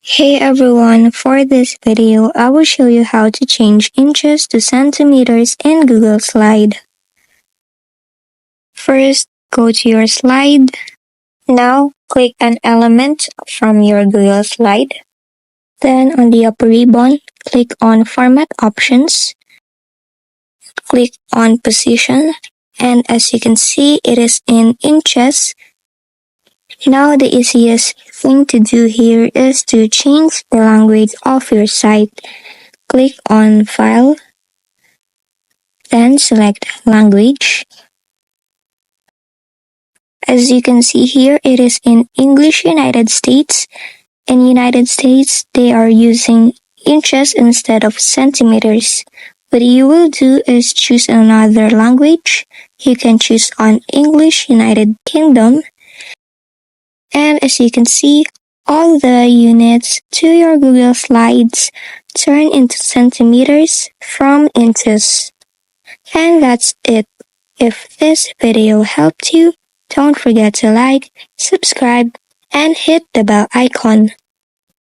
Hey everyone, for this video, I will show you how to change inches to centimeters in Google Slide. First, go to your slide. Now, click an element from your Google Slide. Then on the upper ribbon, click on Format Options. Click on Position, and as you can see, it is in inches. Now the easiest thing to do here is to change the language of your site. Click on File, then select Language. As you can see here, it is in English United States. In United States, they are using inches instead of centimeters. What you will do is choose another language. You can choose on English United Kingdom. And as you can see, all the units to your Google Slides turn into centimeters from inches. And that's it. If this video helped you, don't forget to like, subscribe, and hit the bell icon.